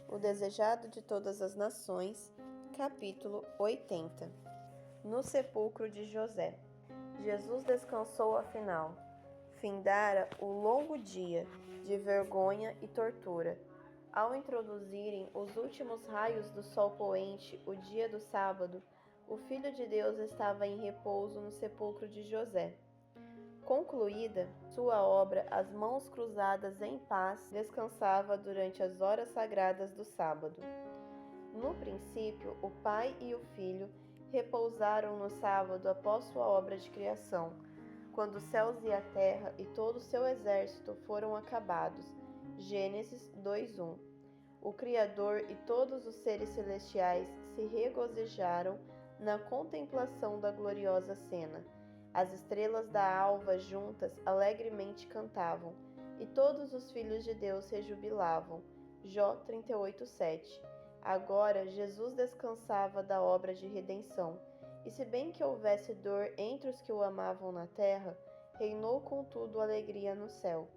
O desejado de todas as nações, capítulo 80. No sepulcro de José. Jesus descansou afinal. Findara o longo dia de vergonha e tortura. Ao introduzirem os últimos raios do sol poente o dia do sábado, o Filho de Deus estava em repouso no sepulcro de José. Concluída sua obra, as mãos cruzadas em paz, descansava durante as horas sagradas do sábado. No princípio, o Pai e o Filho repousaram no sábado após sua obra de criação, quando os céus e a terra e todo o seu exército foram acabados. Gênesis 2:1. O Criador e todos os seres celestiais se regozijaram na contemplação da gloriosa cena. As estrelas da alva juntas alegremente cantavam, e todos os filhos de Deus se jubilavam. Jó 38:7. Agora Jesus descansava da obra de redenção, e se bem que houvesse dor entre os que o amavam na terra, reinou contudo alegria no céu.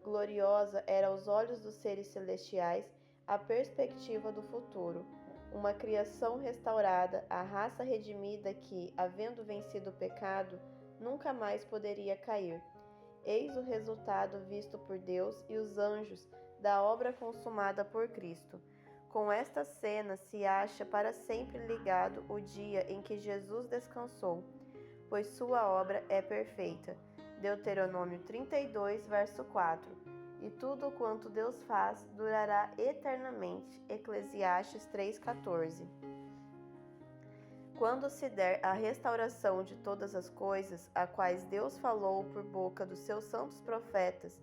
Gloriosa era aos olhos dos seres celestiais a perspectiva do futuro, uma criação restaurada, a raça redimida que, havendo vencido o pecado, nunca mais poderia cair. Eis o resultado visto por Deus e os anjos da obra consumada por Cristo. Com esta cena se acha para sempre ligado o dia em que Jesus descansou, pois sua obra é perfeita. Deuteronômio 32, verso 4. E tudo quanto Deus faz durará eternamente. Eclesiastes 3:14. Quando se der a restauração de todas as coisas, a quais Deus falou por boca dos seus santos profetas,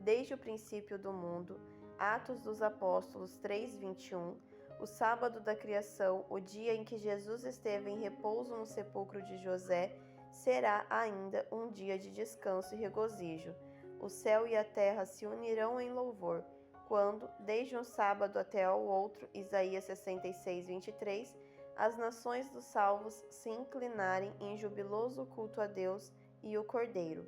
desde o princípio do mundo, Atos dos Apóstolos 3:21, o sábado da criação, o dia em que Jesus esteve em repouso no sepulcro de José, será ainda um dia de descanso e regozijo. O céu e a terra se unirão em louvor, quando, desde um sábado até ao outro, Isaías 66:23, as nações dos salvos se inclinarem em jubiloso culto a Deus e o Cordeiro.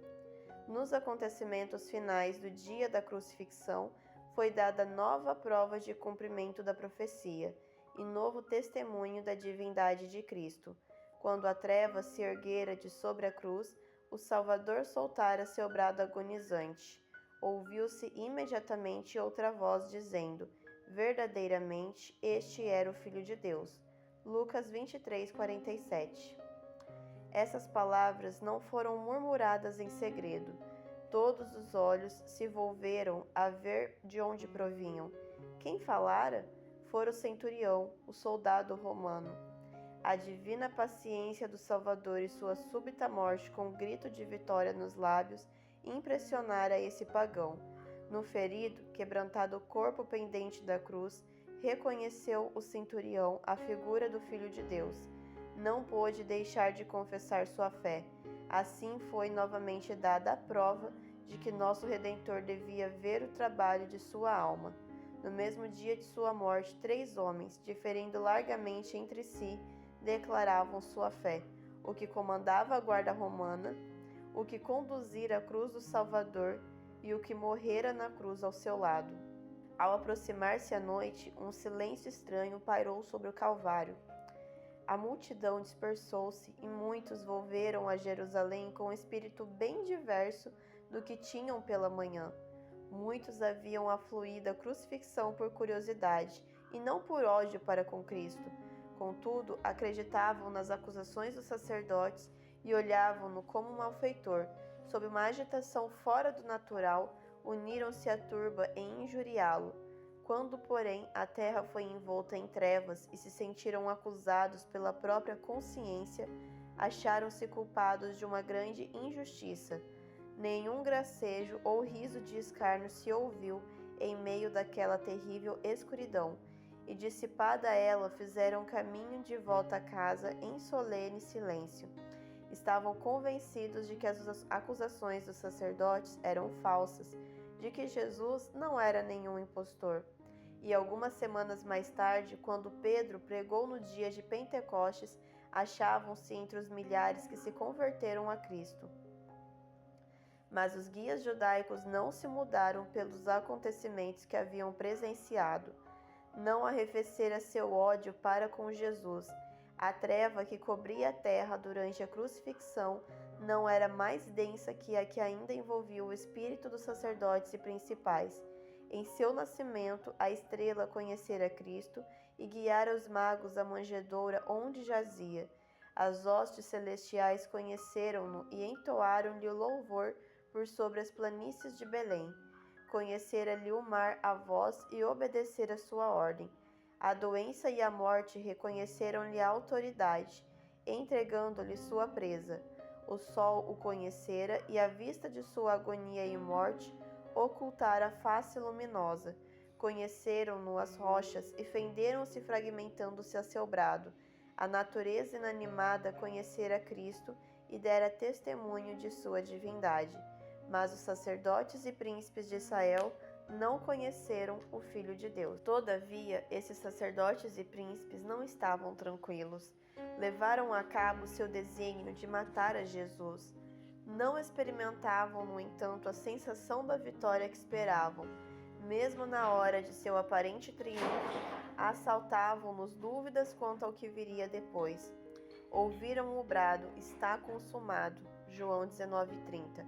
Nos acontecimentos finais do dia da crucifixão, foi dada nova prova de cumprimento da profecia e novo testemunho da divindade de Cristo. Quando a treva se erguera de sobre a cruz, o Salvador soltara seu brado agonizante. Ouviu-se imediatamente outra voz dizendo: verdadeiramente, este era o Filho de Deus. Lucas 23:47. Essas palavras não foram murmuradas em segredo. Todos os olhos se volveram a ver de onde provinham. Quem falara? Fora o centurião, o soldado romano. A divina paciência do Salvador e sua súbita morte com um grito de vitória nos lábios impressionara esse pagão. No ferido, quebrantado corpo pendente da cruz, reconheceu o centurião a figura do Filho de Deus. Não pôde deixar de confessar sua fé. Assim foi novamente dada a prova de que nosso Redentor devia ver o trabalho de sua alma. No mesmo dia de sua morte, 3 homens, diferindo largamente entre si, declaravam sua fé: o que comandava a guarda romana, o que conduzira a cruz do Salvador e o que morrera na cruz ao seu lado. Ao aproximar-se a noite, um silêncio estranho pairou sobre o Calvário. A multidão dispersou-se e muitos volveram a Jerusalém com um espírito bem diverso do que tinham pela manhã. Muitos haviam afluído à crucifixão por curiosidade e não por ódio para com Cristo. Contudo, acreditavam nas acusações dos sacerdotes e olhavam-no como um malfeitor. Sob uma agitação fora do natural, uniram-se à turba em injuriá-lo. Quando, porém, a terra foi envolta em trevas e se sentiram acusados pela própria consciência, acharam-se culpados de uma grande injustiça. Nenhum gracejo ou riso de escárnio se ouviu em meio daquela terrível escuridão, e dissipada ela fizeram caminho de volta à casa em solene silêncio. Estavam convencidos de que as acusações dos sacerdotes eram falsas, de que Jesus não era nenhum impostor. E algumas semanas mais tarde, quando Pedro pregou no dia de Pentecostes, achavam-se entre os milhares que se converteram a Cristo. Mas os guias judaicos não se mudaram pelos acontecimentos que haviam presenciado. não arrefecera seu ódio para com Jesus. A treva que cobria a terra durante a crucifixão não era mais densa que a que ainda envolvia o espírito dos sacerdotes e principais. Em seu nascimento, a estrela conhecera Cristo e guiara os magos à manjedoura onde jazia. As hostes celestiais conheceram-no e entoaram-lhe o louvor por sobre as planícies de Belém. Conhecera-lhe o mar a voz e obedecera sua ordem. A doença e a morte reconheceram-lhe a autoridade, entregando-lhe sua presa. O sol o conhecera e, à vista de sua agonia e morte, ocultara a face luminosa. Conheceram-no as rochas e fenderam-se fragmentando-se a seu brado. A natureza inanimada conhecera Cristo e dera testemunho de sua divindade. Mas os sacerdotes e príncipes de Israel não conheceram o Filho de Deus. Todavia, esses sacerdotes e príncipes não estavam tranquilos. Levaram a cabo seu desígnio de matar a Jesus. Não experimentavam, no entanto, a sensação da vitória que esperavam. Mesmo na hora de seu aparente triunfo, assaltavam-nos dúvidas quanto ao que viria depois. Ouviram o brado: está consumado. João 19:30.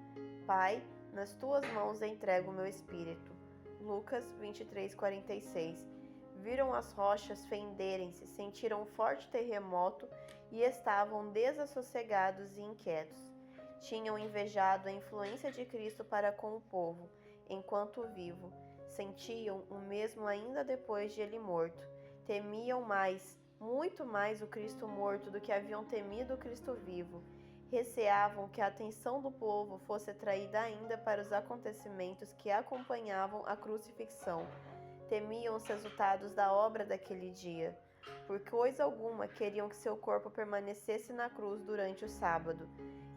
Pai, nas tuas mãos entrego o meu espírito. Lucas 23:46. Viram as rochas fenderem-se, sentiram um forte terremoto e estavam desassossegados e inquietos. Tinham invejado a influência de Cristo para com o povo, enquanto vivo. Sentiam o mesmo ainda depois de ele morto. Temiam mais, muito mais o Cristo morto do que haviam temido o Cristo vivo. Receavam que a atenção do povo fosse atraída ainda para os acontecimentos que acompanhavam a crucifixão. Temiam os resultados da obra daquele dia. Por coisa alguma queriam que seu corpo permanecesse na cruz durante o sábado.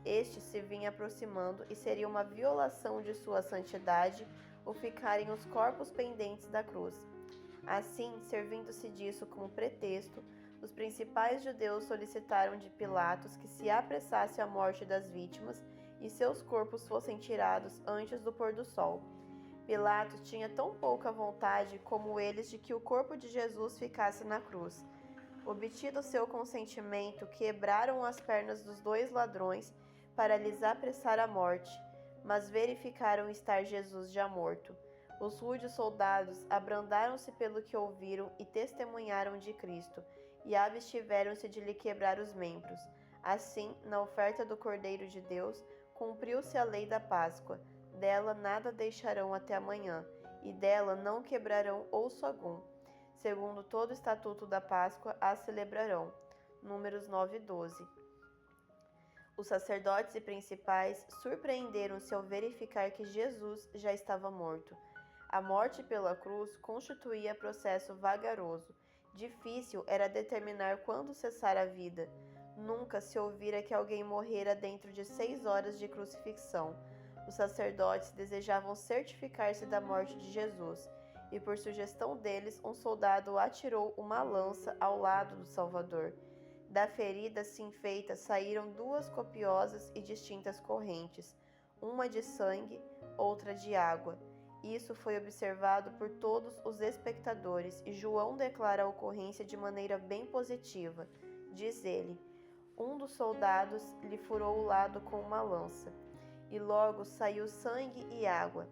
Este se vinha aproximando e seria uma violação de sua santidade o ficarem os corpos pendentes da cruz. Assim, servindo-se disso como pretexto, os principais judeus solicitaram de Pilatos que se apressasse a morte das vítimas e seus corpos fossem tirados antes do pôr do sol. Pilatos tinha tão pouca vontade como eles de que o corpo de Jesus ficasse na cruz. Obtido seu consentimento, quebraram as pernas dos dois ladrões para lhes apressar a morte, mas verificaram estar Jesus já morto. Os rudes soldados abrandaram-se pelo que ouviram e testemunharam de Cristo, e abstiveram-se de lhe quebrar os membros. Assim, na oferta do Cordeiro de Deus, cumpriu-se a lei da Páscoa. Dela nada deixarão até amanhã, e dela não quebrarão osso algum. Segundo todo o estatuto da Páscoa, a celebrarão. Números 9:12. Os sacerdotes e principais surpreenderam-se ao verificar que Jesus já estava morto. A morte pela cruz constituía processo vagaroso. Difícil era determinar quando cessar a vida. Nunca se ouvira que alguém morrera dentro de 6 horas de crucifixão. Os sacerdotes desejavam certificar-se da morte de Jesus, e por sugestão deles, um soldado atirou uma lança ao lado do Salvador. Da ferida assim feita saíram 2 copiosas e distintas correntes, uma de sangue, outra de água. Isso foi observado por todos os espectadores, e João declara a ocorrência de maneira bem positiva. Diz ele: um dos soldados lhe furou o lado com uma lança, e logo saiu sangue e água.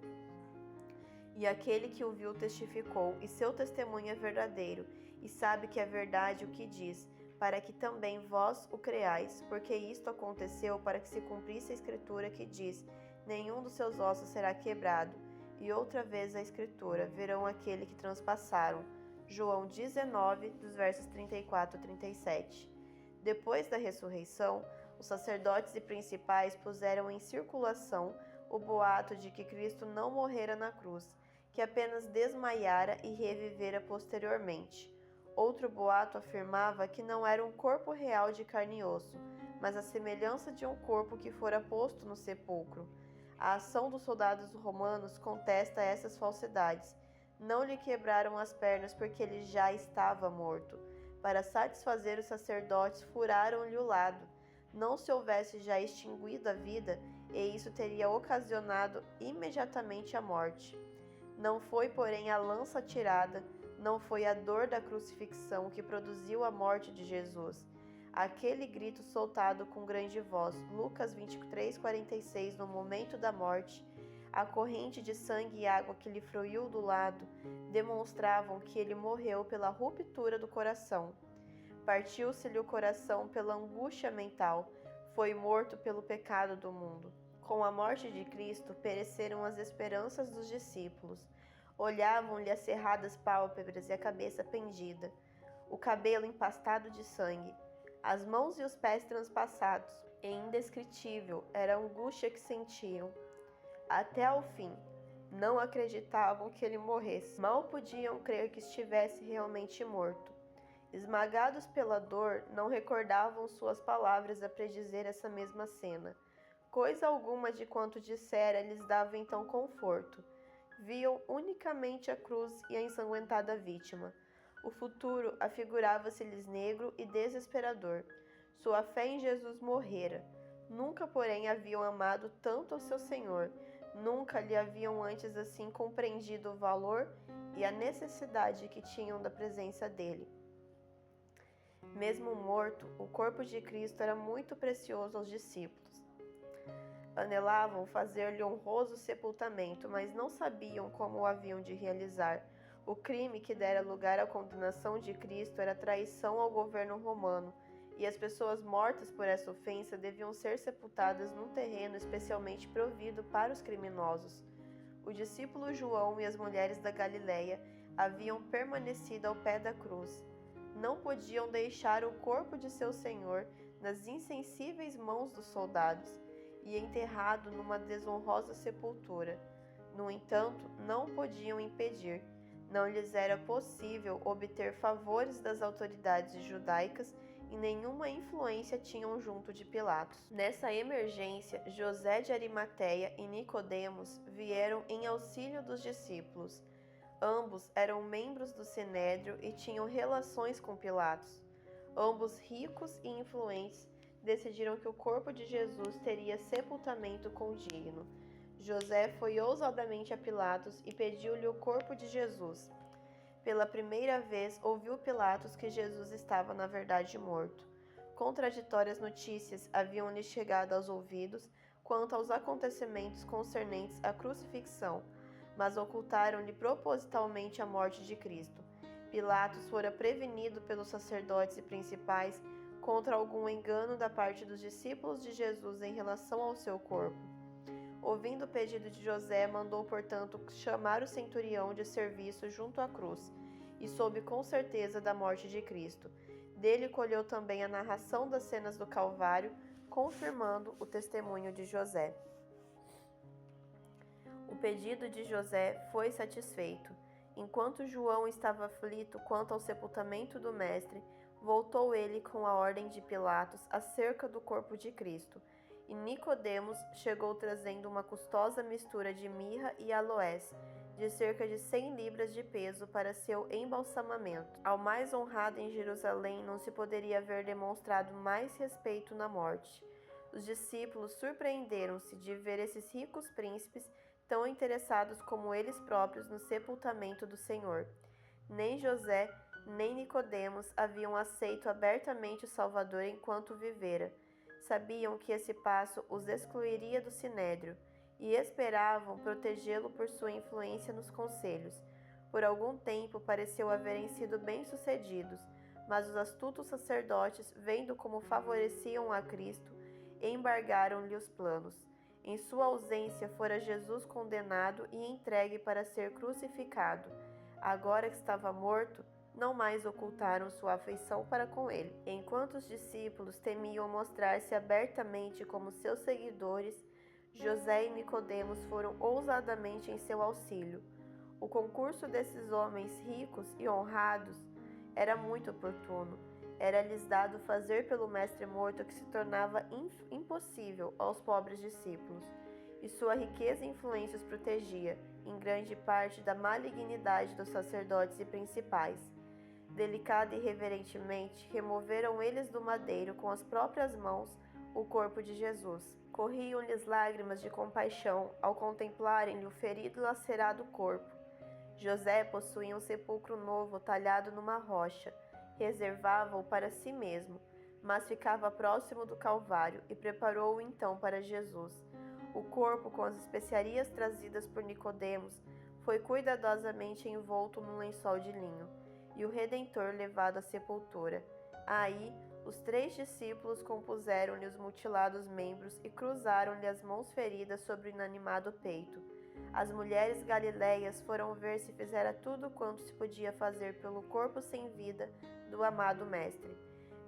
E aquele que o viu testificou, e seu testemunho é verdadeiro, e sabe que é verdade o que diz, para que também vós o creais, porque isto aconteceu para que se cumprisse a Escritura que diz: nenhum dos seus ossos será quebrado. E outra vez a Escritura: verão aquele que transpassaram. João 19, dos versos 34 a 37. Depois da ressurreição, os sacerdotes e principais puseram em circulação o boato de que Cristo não morrera na cruz, que apenas desmaiara e revivera posteriormente. Outro boato afirmava que não era um corpo real de carne e osso, mas a semelhança de um corpo que fora posto no sepulcro. A ação dos soldados romanos contesta essas falsidades. Não lhe quebraram as pernas porque ele já estava morto. Para satisfazer os sacerdotes, furaram-lhe o lado. Não se houvesse já extinguido a vida, e isso teria ocasionado imediatamente a morte. Não foi, porém, a lança tirada, Não foi a dor da crucifixão que produziu a morte de Jesus. Aquele grito soltado com grande voz, Lucas 23:46, no momento da morte, a corrente de sangue e água que lhe fluiu do lado, demonstravam que ele morreu pela ruptura do coração. Partiu-se-lhe o coração pela angústia mental, foi morto pelo pecado do mundo. Com a morte de Cristo, pereceram as esperanças dos discípulos. Olhavam-lhe as cerradas pálpebras e a cabeça pendida, o cabelo empastado de sangue, as mãos e os pés transpassados. E indescritível era a angústia que sentiam. Até ao fim, não acreditavam que ele morresse. Mal podiam crer que estivesse realmente morto. Esmagados pela dor, não recordavam suas palavras a predizer essa mesma cena. Coisa alguma de quanto dissera lhes dava então conforto. Viam unicamente a cruz e a ensanguentada vítima. O futuro afigurava-se-lhes negro e desesperador. Sua fé em Jesus morrera. Nunca, porém, haviam amado tanto ao seu Senhor. Nunca lhe haviam antes assim compreendido o valor e a necessidade que tinham da presença dele. Mesmo morto, o corpo de Cristo era muito precioso aos discípulos. Anelavam fazer-lhe honroso sepultamento, mas não sabiam como o haviam de realizar. O crime que dera lugar à condenação de Cristo era traição ao governo romano, e as pessoas mortas por essa ofensa deviam ser sepultadas num terreno especialmente provido para os criminosos. O discípulo João e as mulheres da Galileia haviam permanecido ao pé da cruz. Não podiam deixar o corpo de seu Senhor nas insensíveis mãos dos soldados e enterrado numa desonrosa sepultura. No entanto, não podiam impedir. Não lhes era possível obter favores das autoridades judaicas e nenhuma influência tinham junto de Pilatos. Nessa emergência, José de Arimateia e Nicodemos vieram em auxílio dos discípulos. Ambos eram membros do Sinédrio e tinham relações com Pilatos. Ambos ricos e influentes, decidiram que o corpo de Jesus teria sepultamento condigno. José foi ousadamente a Pilatos e pediu-lhe o corpo de Jesus. Pela primeira vez, ouviu Pilatos que Jesus estava na verdade morto. Contraditórias notícias haviam-lhe chegado aos ouvidos quanto aos acontecimentos concernentes à crucifixão, mas ocultaram-lhe propositalmente a morte de Cristo. Pilatos fora prevenido pelos sacerdotes e principais contra algum engano da parte dos discípulos de Jesus em relação ao seu corpo. Ouvindo o pedido de José, mandou, portanto, chamar o centurião de serviço junto à cruz, e soube com certeza da morte de Cristo. Dele colheu também a narração das cenas do Calvário, confirmando o testemunho de José. O pedido de José foi satisfeito. Enquanto João estava aflito quanto ao sepultamento do Mestre, voltou ele com a ordem de Pilatos acerca do corpo de Cristo. E Nicodemos chegou trazendo uma custosa mistura de mirra e aloés, de cerca de 100 libras de peso para seu embalsamamento. Ao mais honrado em Jerusalém não se poderia haver demonstrado mais respeito na morte. Os discípulos surpreenderam-se de ver esses ricos príncipes tão interessados como eles próprios no sepultamento do Senhor. Nem José, nem Nicodemos haviam aceito abertamente o Salvador enquanto vivera. Sabiam que esse passo os excluiria do Sinédrio e esperavam protegê-lo por sua influência nos conselhos. Por algum tempo pareceu haverem sido bem-sucedidos, mas os astutos sacerdotes, vendo como favoreciam a Cristo, embargaram-lhe os planos. Em sua ausência fora Jesus condenado e entregue para ser crucificado. Agora que estava morto, não mais ocultaram sua afeição para com ele. Enquanto os discípulos temiam mostrar-se abertamente como seus seguidores, José e Nicodemos foram ousadamente em seu auxílio. O concurso desses homens ricos e honrados era muito oportuno. Era-lhes dado fazer pelo mestre morto o que se tornava impossível aos pobres discípulos, e sua riqueza e influência os protegia, em grande parte, da malignidade dos sacerdotes e principais. Delicada e reverentemente, removeram eles do madeiro com as próprias mãos o corpo de Jesus. Corriam-lhes lágrimas de compaixão ao contemplarem-lhe o ferido e lacerado corpo. José possuía um sepulcro novo talhado numa rocha. Reservava-o para si mesmo, mas ficava próximo do Calvário e preparou-o então para Jesus. O corpo, com as especiarias trazidas por Nicodemos, foi cuidadosamente envolto num lençol de linho, e o Redentor levado à sepultura. Aí, os 3 discípulos compuseram-lhe os mutilados membros e cruzaram-lhe as mãos feridas sobre o inanimado peito. As mulheres galileias foram ver se fizera tudo quanto se podia fazer pelo corpo sem vida do amado Mestre.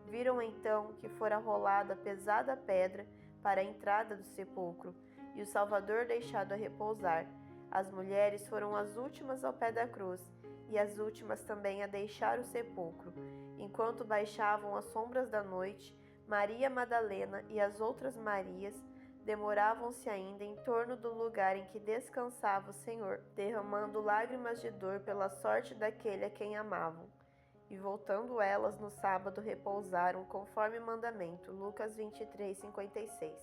Viram então que fora rolada pesada pedra para a entrada do sepulcro, e o Salvador deixado a repousar. As mulheres foram as últimas ao pé da cruz, e as últimas também a deixar o sepulcro. Enquanto baixavam as sombras da noite, Maria Madalena e as outras Marias demoravam-se ainda em torno do lugar em que descansava o Senhor, derramando lágrimas de dor pela sorte daquele a quem amavam. E voltando elas no sábado repousaram, conforme mandamento. Lucas 23:56.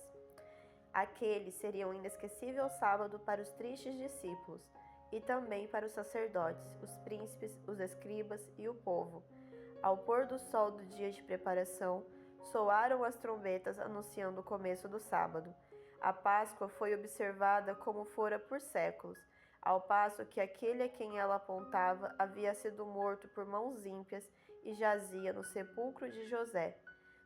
Aquele seria um inesquecível sábado para os tristes discípulos, e também para os sacerdotes, os príncipes, os escribas e o povo. Ao pôr do sol do dia de preparação, soaram as trombetas anunciando o começo do sábado. A Páscoa foi observada como fora por séculos, ao passo que aquele a quem ela apontava havia sido morto por mãos ímpias e jazia no sepulcro de José.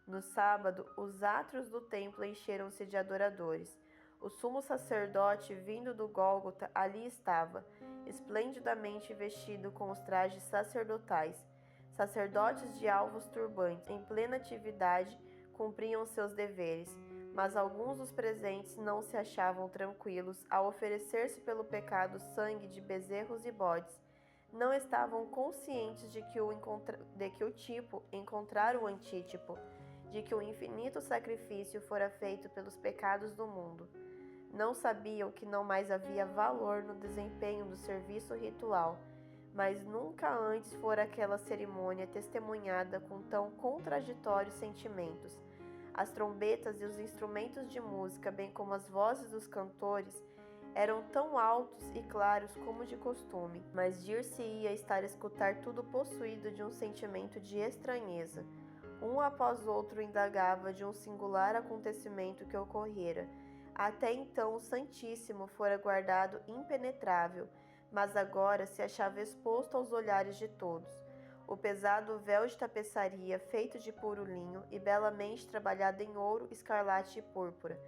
No sábado, os átrios do templo encheram-se de adoradores. O sumo sacerdote, vindo do Gólgota, ali estava, esplendidamente vestido com os trajes sacerdotais. Sacerdotes de alvos turbantes, em plena atividade, cumpriam seus deveres, mas alguns dos presentes não se achavam tranquilos ao oferecer-se pelo pecado sangue de bezerros e bodes. Não estavam conscientes de que o tipo encontrara o antítipo, de que o infinito sacrifício fora feito pelos pecados do mundo. Não sabiam que não mais havia valor no desempenho do serviço ritual, mas nunca antes fora aquela cerimônia testemunhada com tão contraditórios sentimentos. As trombetas e os instrumentos de música, bem como as vozes dos cantores, eram tão altos e claros como de costume, mas dir-se-ia estar a escutar tudo possuído de um sentimento de estranheza. Um após outro indagava de um singular acontecimento que ocorrera. Até então o Santíssimo fora guardado impenetrável, mas agora se achava exposto aos olhares de todos. O pesado véu de tapeçaria, feito de puro linho e belamente trabalhado em ouro, escarlate e púrpura,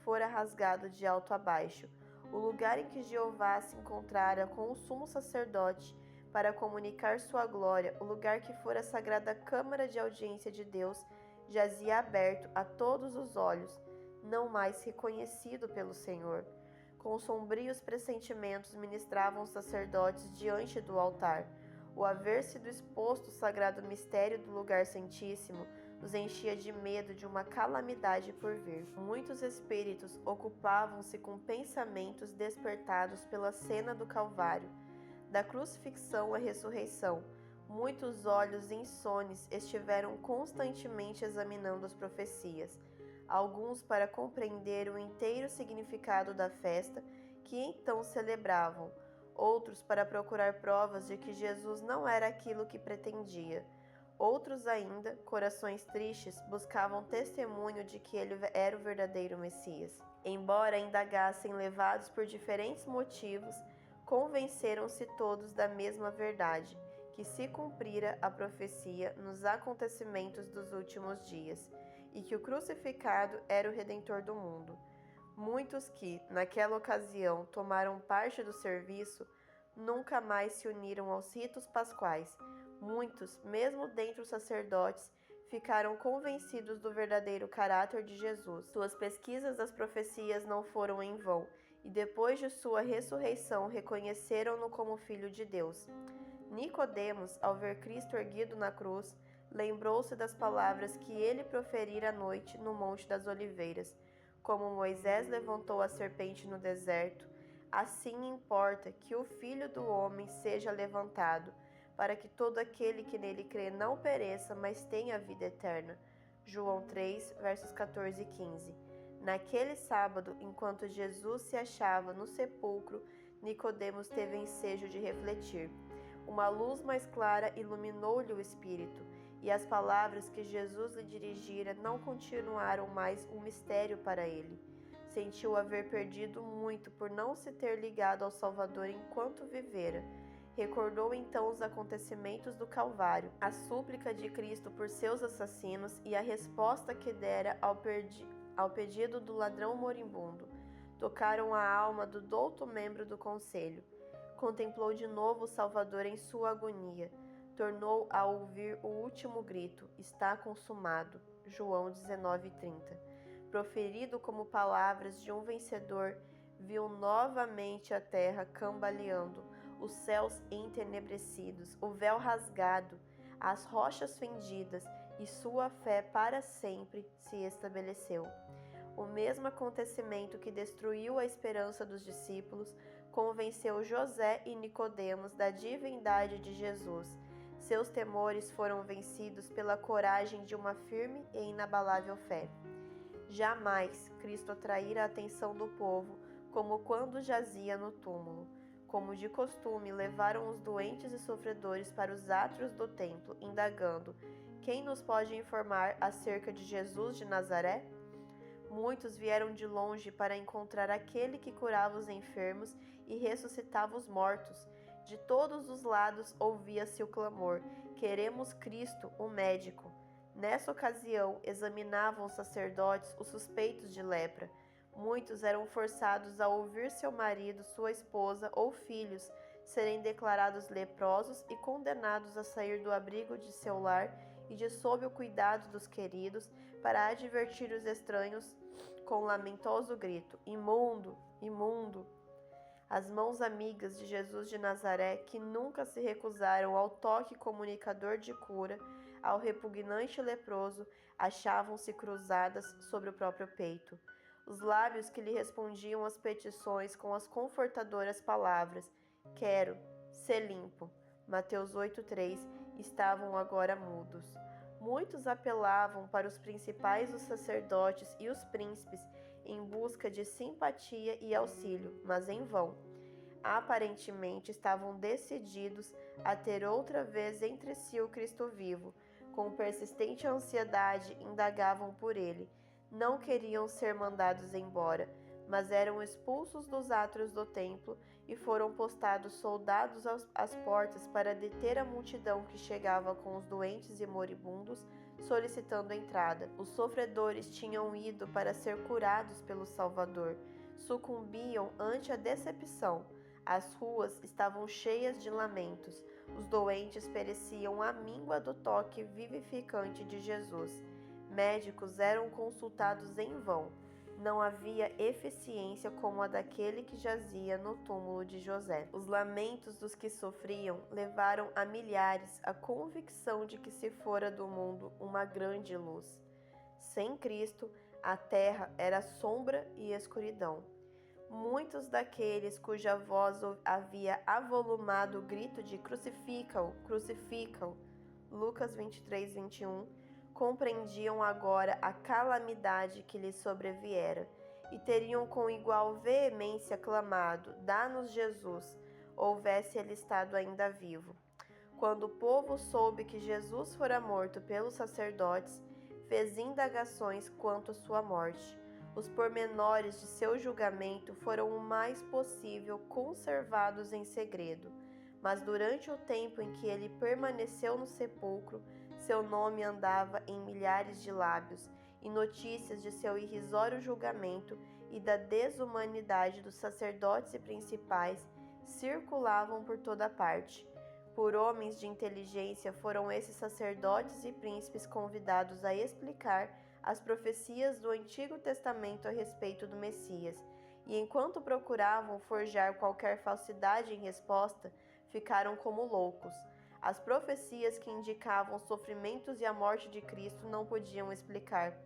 fora rasgado de alto a baixo. O lugar em que Jeová se encontrara com o sumo sacerdote para comunicar sua glória, o lugar que fora a sagrada câmara de audiência de Deus, jazia aberto a todos os olhos, não mais reconhecido pelo Senhor. Com sombrios pressentimentos ministravam os sacerdotes diante do altar. O haver sido exposto o sagrado mistério do lugar santíssimo os enchia de medo de uma calamidade por vir. Muitos espíritos ocupavam-se com pensamentos despertados pela cena do Calvário, da crucifixão à ressurreição. Muitos olhos insones estiveram constantemente examinando as profecias, alguns para compreender o inteiro significado da festa que então celebravam, outros para procurar provas de que Jesus não era aquilo que pretendia. Outros ainda, corações tristes, buscavam testemunho de que ele era o verdadeiro Messias. Embora indagassem levados por diferentes motivos, convenceram-se todos da mesma verdade, que se cumprira a profecia nos acontecimentos dos últimos dias, e que o crucificado era o Redentor do mundo. Muitos que, naquela ocasião, tomaram parte do serviço, nunca mais se uniram aos ritos pasquais. Muitos, mesmo dentre os sacerdotes, ficaram convencidos do verdadeiro caráter de Jesus. Suas pesquisas das profecias não foram em vão, e depois de sua ressurreição reconheceram-no como Filho de Deus. Nicodemos, ao ver Cristo erguido na cruz, lembrou-se das palavras que ele proferira à noite no Monte das Oliveiras. Como Moisés levantou a serpente no deserto, assim importa que o Filho do Homem seja levantado, para que todo aquele que nele crê não pereça, mas tenha a vida eterna. João 3, versos 14 e 15. Naquele sábado, enquanto Jesus se achava no sepulcro, Nicodemos teve ensejo de refletir. Uma luz mais clara iluminou-lhe o espírito, e as palavras que Jesus lhe dirigira não continuaram mais um mistério para ele. Sentiu haver perdido muito por não se ter ligado ao Salvador enquanto vivera. Recordou então os acontecimentos do Calvário, a súplica de Cristo por seus assassinos e a resposta que dera ao pedido do ladrão moribundo. Tocaram a alma do douto membro do conselho. Contemplou de novo o Salvador em sua agonia. Tornou a ouvir o último grito: está consumado. João 19:30. Proferido como palavras de um vencedor, viu novamente a terra cambaleando, os céus entenebrecidos, o véu rasgado, as rochas fendidas, e sua fé para sempre se estabeleceu. O mesmo acontecimento que destruiu a esperança dos discípulos convenceu José e Nicodemos da divindade de Jesus. Seus temores foram vencidos pela coragem de uma firme e inabalável fé. Jamais Cristo atraíra a atenção do povo como quando jazia no túmulo. Como de costume, levaram os doentes e sofredores para os átrios do templo, indagando: quem nos pode informar acerca de Jesus de Nazaré? Muitos vieram de longe para encontrar aquele que curava os enfermos e ressuscitava os mortos. De todos os lados ouvia-se o clamor: queremos Cristo, o médico. Nessa ocasião, examinavam os sacerdotes os suspeitos de lepra. Muitos eram forçados a ouvir seu marido, sua esposa ou filhos serem declarados leprosos e condenados a sair do abrigo de seu lar e de sob o cuidado dos queridos, para advertir os estranhos com lamentoso grito: imundo, imundo! As mãos amigas de Jesus de Nazaré, que nunca se recusaram ao toque comunicador de cura, ao repugnante leproso, achavam-se cruzadas sobre o próprio peito. Os lábios que lhe respondiam às petições com as confortadoras palavras: quero ser limpo, Mateus 8,3, estavam agora mudos. Muitos apelavam para os principais dos sacerdotes e os príncipes em busca de simpatia e auxílio, mas em vão. Aparentemente estavam decididos a ter outra vez entre si o Cristo vivo. Com persistente ansiedade indagavam por ele. Não queriam ser mandados embora, mas eram expulsos dos átrios do templo e foram postados soldados às portas para deter a multidão que chegava com os doentes e moribundos, solicitando entrada. Os sofredores tinham ido para ser curados pelo Salvador. Sucumbiam ante a decepção. As ruas estavam cheias de lamentos. Os doentes pereciam à míngua do toque vivificante de Jesus. Médicos eram consultados em vão. Não havia eficiência como a daquele que jazia no túmulo de José. Os lamentos dos que sofriam levaram a milhares a convicção de que se fora do mundo uma grande luz. Sem Cristo, a terra era sombra e escuridão. Muitos daqueles cuja voz havia avolumado o grito de crucifica-o, crucifica-o, Lucas 23:21, compreendiam agora a calamidade que lhes sobreviera e teriam com igual veemência clamado: dá-nos Jesus, houvesse ele estado ainda vivo. Quando o povo soube que Jesus fora morto pelos sacerdotes, fez indagações quanto à sua morte. Os pormenores de seu julgamento foram o mais possível conservados em segredo, mas durante o tempo em que ele permaneceu no sepulcro, seu nome andava em milhares de lábios, e notícias de seu irrisório julgamento e da desumanidade dos sacerdotes e principais circulavam por toda parte. Por homens de inteligência foram esses sacerdotes e príncipes convidados a explicar as profecias do Antigo Testamento a respeito do Messias, e enquanto procuravam forjar qualquer falsidade em resposta, ficaram como loucos. As profecias que indicavam os sofrimentos e a morte de Cristo não podiam explicar,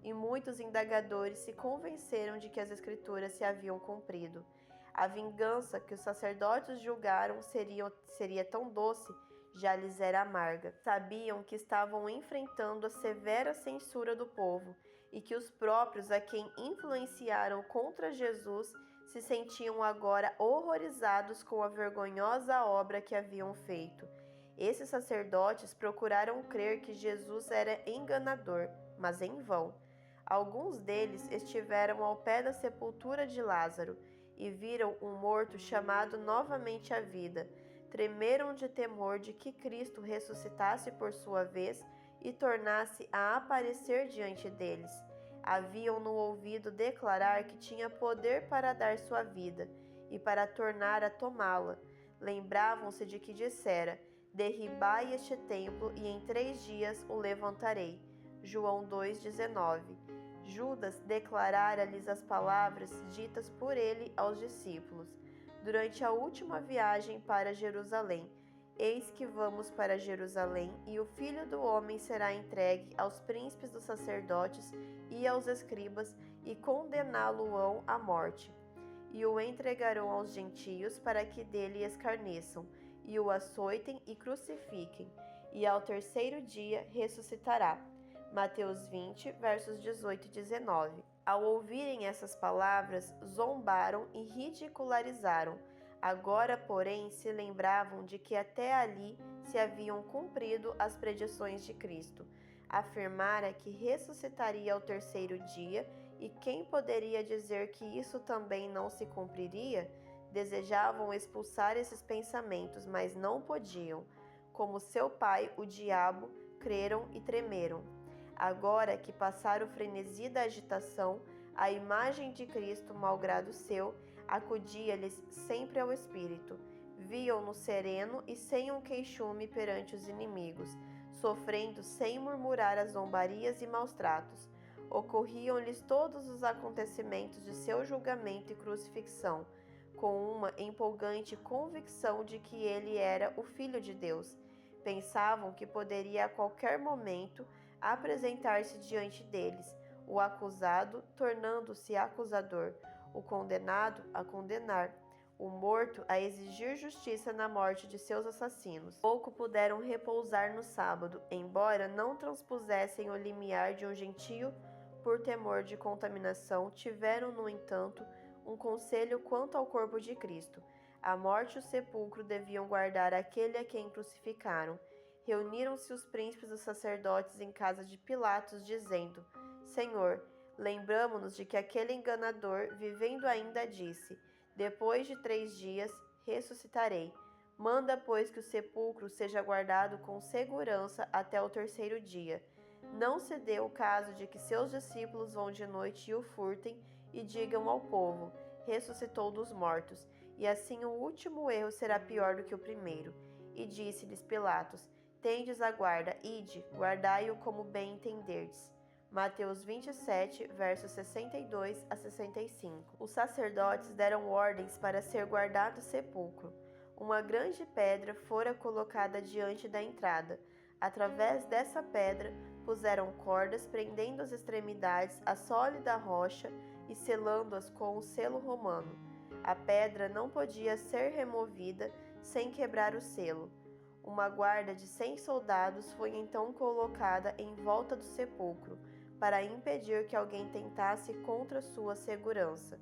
e muitos indagadores se convenceram de que as Escrituras se haviam cumprido. A vingança que os sacerdotes julgaram seria tão doce, já lhes era amarga. Sabiam que estavam enfrentando a severa censura do povo e que os próprios a quem influenciaram contra Jesus se sentiam agora horrorizados com a vergonhosa obra que haviam feito. Esses sacerdotes procuraram crer que Jesus era enganador, mas em vão. Alguns deles estiveram ao pé da sepultura de Lázaro e viram um morto chamado novamente à vida. Tremeram de temor de que Cristo ressuscitasse por sua vez e tornasse a aparecer diante deles. Haviam-no ouvido declarar que tinha poder para dar sua vida e para tornar a tomá-la. Lembravam-se de que dissera: derribai este templo e em 3 dias o levantarei. João 2,19. Judas declarara-lhes as palavras ditas por ele aos discípulos durante a última viagem para Jerusalém. Eis que vamos para Jerusalém, e o Filho do Homem será entregue aos príncipes dos sacerdotes e aos escribas, e condená-lo-ão à morte. E o entregarão aos gentios para que dele escarneçam, e o açoitem e crucifiquem, e ao 3º dia ressuscitará. Mateus 20, versos 18 e 19. Ao ouvirem essas palavras, zombaram e ridicularizaram. Agora, porém, se lembravam de que até ali se haviam cumprido as predições de Cristo. Afirmara que ressuscitaria ao 3º dia, e quem poderia dizer que isso também não se cumpriria? Desejavam expulsar esses pensamentos, mas não podiam. Como seu pai, o diabo, creram e tremeram. Agora que passaram o frenesi da agitação, a imagem de Cristo, malgrado seu, acudia-lhes sempre ao espírito. Viam-no sereno e sem um queixume perante os inimigos, sofrendo sem murmurar as zombarias e maus-tratos. Ocorriam-lhes todos os acontecimentos de seu julgamento e crucifixão, com uma empolgante convicção de que ele era o Filho de Deus. Pensavam que poderia a qualquer momento apresentar-se diante deles, o acusado tornando-se acusador, o condenado a condenar, o morto a exigir justiça na morte de seus assassinos. Pouco puderam repousar no sábado, embora não transpusessem o limiar de um gentio por temor de contaminação, tiveram, no entanto, um conselho quanto ao corpo de Cristo. A morte e o sepulcro deviam guardar aquele a quem crucificaram. Reuniram-se os príncipes dos sacerdotes em casa de Pilatos, dizendo: Senhor, lembramo-nos de que aquele enganador, vivendo ainda, disse: depois de 3 dias ressuscitarei. Manda, pois, que o sepulcro seja guardado com segurança até o 3º dia. Não se dê o caso de que seus discípulos vão de noite e o furtem e digam ao povo: ressuscitou dos mortos, e assim o último erro será pior do que o primeiro. E disse-lhes Pilatos: tendes a guarda, ide, guardai-o como bem entenderdes. Mateus 27, versos 62 a 65. Os sacerdotes deram ordens para ser guardado o sepulcro. Uma grande pedra fora colocada diante da entrada. Através dessa pedra puseram cordas, prendendo as extremidades à sólida rocha e selando-as com o selo romano. A pedra não podia ser removida sem quebrar o selo. Uma guarda de 100 soldados foi então colocada em volta do sepulcro, para impedir que alguém tentasse contra sua segurança.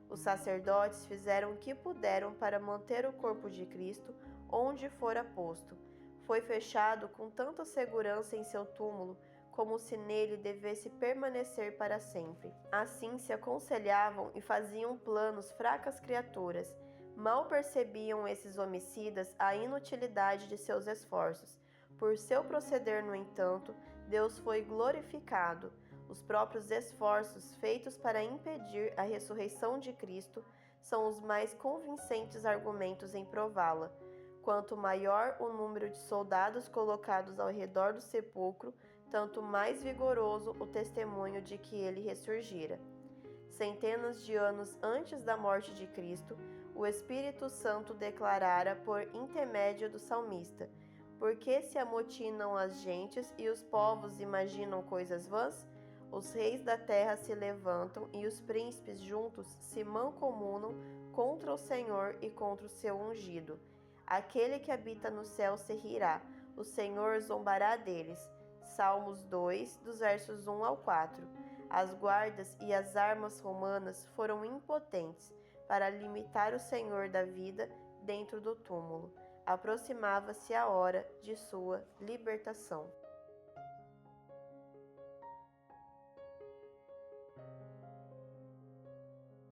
Os sacerdotes fizeram o que puderam para manter o corpo de Cristo onde fora posto. Foi fechado com tanta segurança em seu túmulo, como se nele devesse permanecer para sempre. Assim se aconselhavam e faziam planos fracas criaturas. Mal percebiam esses homicidas a inutilidade de seus esforços. Por seu proceder, no entanto, Deus foi glorificado. Os próprios esforços feitos para impedir a ressurreição de Cristo são os mais convincentes argumentos em prová-la. Quanto maior o número de soldados colocados ao redor do sepulcro, tanto mais vigoroso o testemunho de que ele ressurgira. Centenas de anos antes da morte de Cristo, o Espírito Santo declarara por intermédio do salmista: por que se amotinam as gentes e os povos imaginam coisas vãs? Os reis da terra se levantam e os príncipes juntos se mancomunam contra o Senhor e contra o seu ungido. Aquele que habita no céu se rirá, o Senhor zombará deles. Salmos 2, dos versos 1 ao 4. As guardas e as armas romanas foram impotentes para limitar o Senhor da vida dentro do túmulo. Aproximava-se a hora de sua libertação.